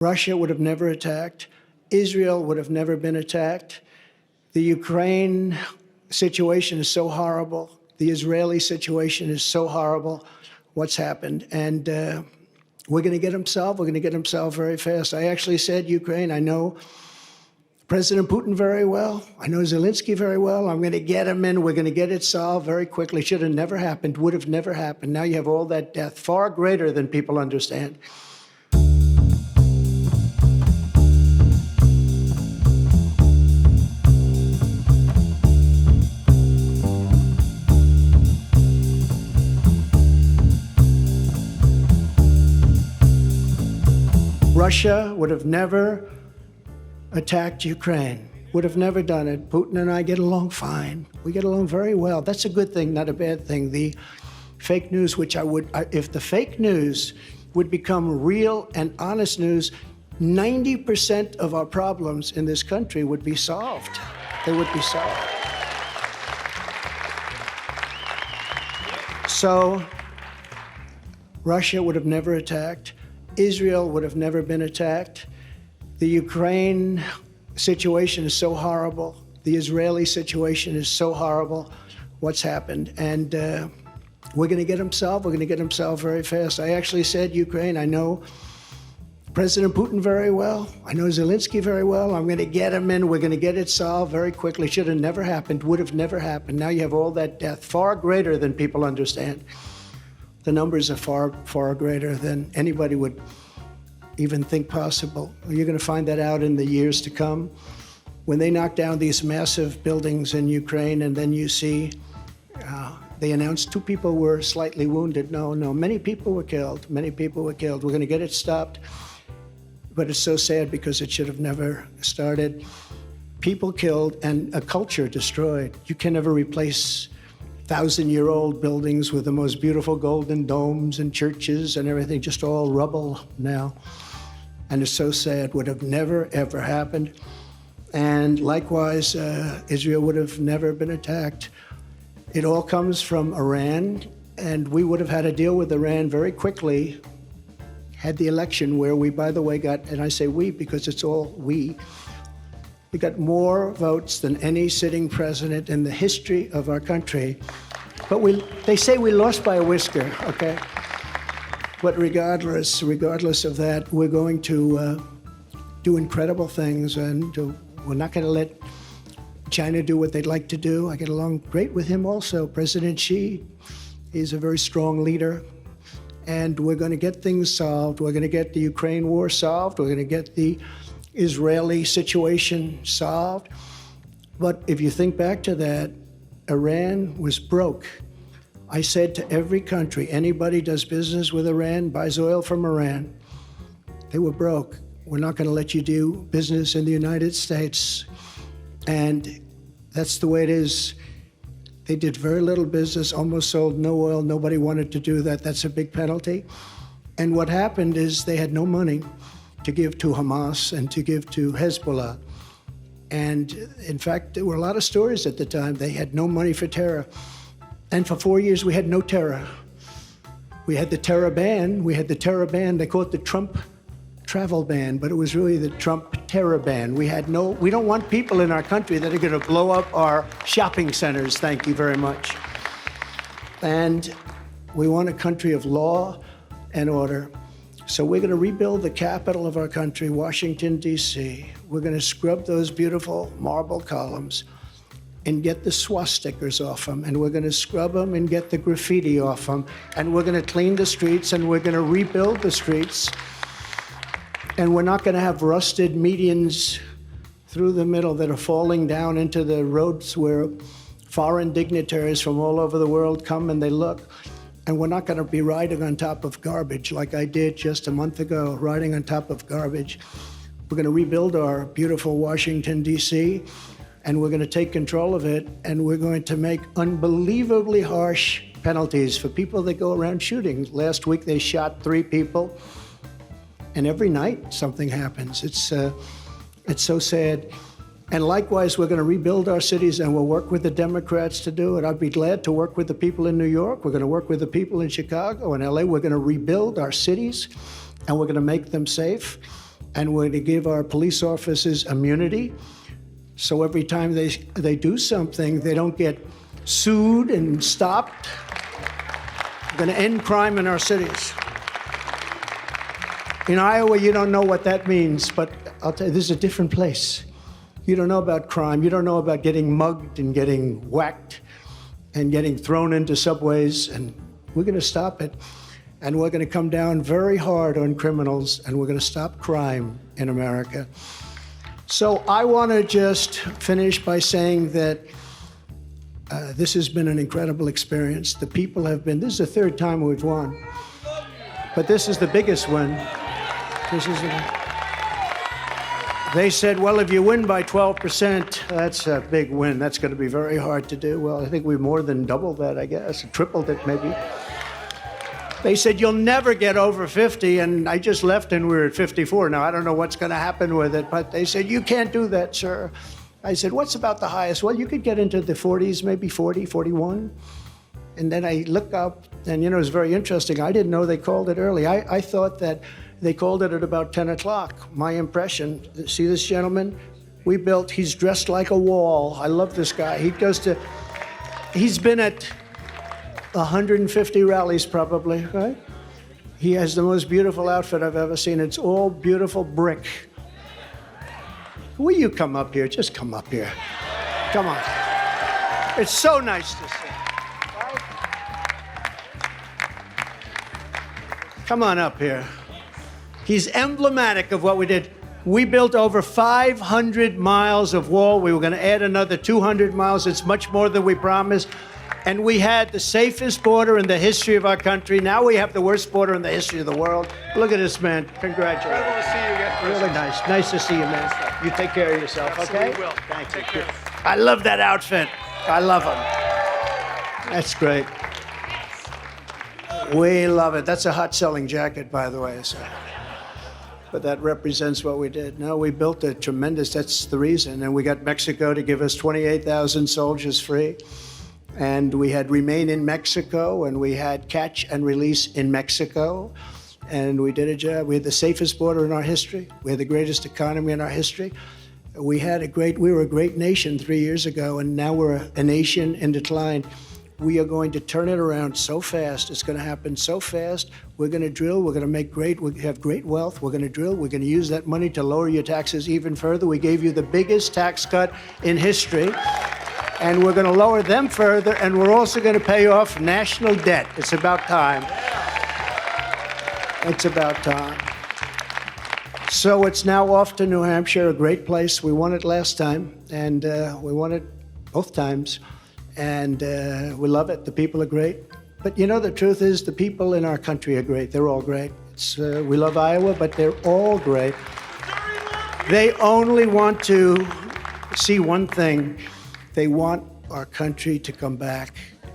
Russia would have never attacked. Israel would have never been attacked. The Ukraine situation is so horrible. The Israeli situation is so horrible, what's happened. And we're going to get them solved. We're going to get them solved very fast. I actually said, Ukraine, I know President Putin very well. I know Zelensky very well. I'm going to get him in. We're going to get it solved very quickly. Should have never happened. Would have never happened. Now you have all that death, far greater than people understand. Russia would have never attacked Ukraine, would have never done it. Putin and I get along fine. We get along very well. That's a good thing, not a bad thing. The fake news, which if the fake news would become real and honest news, 90% of our problems in this country would be solved. They would be solved. So Russia would have never attacked. Israel would have never been attacked. The Ukraine situation is so horrible. The Israeli situation is so horrible, what's happened. And we're going to get them solved. We're going to get them solved very fast. I actually said, Ukraine, I know President Putin very well. I know Zelensky very well. I'm going to get him in. We're going to get it solved very quickly. Should have never happened. Would have never happened. Now you have all that death, far greater than people understand. The numbers are far, far greater than anybody would even think possible. You're going to find that out in the years to come. When they knock down these massive buildings in Ukraine, and then you see they announced 2 people were slightly wounded. No, many people were killed. Many people were killed. We're going to get it stopped. But it's so sad because it should have never started. People killed and a culture destroyed. You can never replace 1,000-year-old buildings with the most beautiful golden domes and churches and everything, just all rubble now. And it's so sad, would have never, ever happened. And likewise, Israel would have never been attacked. It all comes from Iran, and we would have had to deal with Iran very quickly, had the election where we, by the way, got, and I say we because it's all we got more votes than any sitting president in the history of our country. But they say we lost by a whisker, okay? But regardless of that, we're going to do incredible things, and we're not going to let China do what they'd like to do. I get along great with him also. President Xi, he's a very strong leader, and we're going to get things solved. We're going to get the Ukraine war solved. We're going to get the Israeli situation solved. But if you think back to that, Iran was broke. I said to every country, anybody does business with Iran, buys oil from Iran. They were broke. We're not going to let you do business in the United States. And that's the way it is. They did very little business, almost sold no oil. Nobody wanted to do that. That's a big penalty. And what happened is they had no money to give to Hamas and to give to Hezbollah. And in fact, there were a lot of stories at the time. They had no money for terror. And for 4 years, we had no terror. We had the terror ban. They call it the Trump travel ban, but it was really the Trump terror ban. We don't want people in our country that are going to blow up our shopping centers. Thank you very much. And we want a country of law and order. So we're going to rebuild the capital of our country, Washington, D.C. We're going to scrub those beautiful marble columns and get the swastikas off them. And we're going to scrub them and get the graffiti off them. And we're going to clean the streets, and we're going to rebuild the streets. And we're not going to have rusted medians through the middle that are falling down into the roads where foreign dignitaries from all over the world come and they look. And we're not going to be riding on top of garbage like I did just a month ago, riding on top of garbage. We're going to rebuild our beautiful Washington, D.C., and we're going to take control of it, and we're going to make unbelievably harsh penalties for people that go around shooting. Last week, they shot 3 people, and every night something happens. It's so sad. And likewise, we're going to rebuild our cities, and we'll work with the Democrats to do it. I'd be glad to work with the people in New York. We're going to work with the people in Chicago and LA. We're going to rebuild our cities, and we're going to make them safe. and we're going to give our police officers immunity. So every time they do something, they don't get sued and stopped. We're going to end crime in our cities. In Iowa, you don't know what that means, but I'll tell you, this is a different place. You don't know about crime. You don't know about getting mugged and getting whacked and getting thrown into subways. And we're going to stop it. And we're going to come down very hard on criminals, and we're going to stop crime in America. So I want to just finish by saying that this has been an incredible experience. The people have been, this is the third time we've won, but this is the biggest win. They said, well, if you win by 12%, that's a big win. That's going to be very hard to do. Well, I think we more than doubled that, I guess, tripled it maybe. They said, you'll never get over 50, and I just left and we're at 54. Now, I don't know what's going to happen with it, but they said, you can't do that, sir. I said, what's about the highest? Well, you could get into the 40s, maybe 40, 41. And then I look up, and, it was very interesting. I didn't know they called it early. I thought that they called it at about 10 o'clock. My impression, see this gentleman? He's dressed like a wall. I love this guy. He's been at 150 rallies probably, right? He has the most beautiful outfit I've ever seen. It's all beautiful brick. Will you come up here? Just come up here. Come on. It's so nice to see. Right? Come on up here. He's emblematic of what we did. We built over 500 miles of wall. We were going to add another 200 miles. It's much more than we promised. And we had the safest border in the history of our country. Now we have the worst border in the history of the world. Look at this, man. Congratulations. Incredible to see you again. Really nice. Nice to see you, man. You take care of yourself, okay? Absolutely will. Thank Take you. care. I love that outfit. I love him. That's great. We love it. That's a hot-selling jacket, by the way. So. But that represents what we did. No, we built a tremendous, that's the reason. And we got Mexico to give us 28,000 soldiers free. And we had remain in Mexico, and we had catch and release in Mexico. And we did a job. We had the safest border in our history. We had the greatest economy in our history. We were a great nation 3 years ago, and now we're a nation in decline. We are going to turn it around so fast. It's going to happen so fast. We're going to drill. We're going to we have great wealth. We're going to drill. We're going to use that money to lower your taxes even further. We gave you the biggest tax cut in history. And we're going to lower them further, and we're also going to pay off national debt. It's about time. It's about time. So it's now off to New Hampshire, a great place. We won it last time, and we won it both times. And we love it. The people are great. But the truth is, the people in our country are great. They're all great. We love Iowa, but they're all great. They only want to see one thing. They want our country to come back.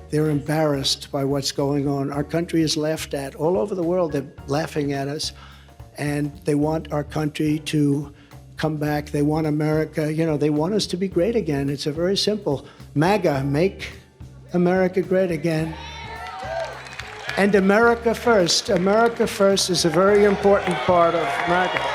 They're embarrassed by what's going on. Our country is laughed at. All over the world, they're laughing at us. And they want our country to come back. They want America, they want us to be great again. It's a very simple. MAGA, make America great again. And America first. America first is a very important part of MAGA.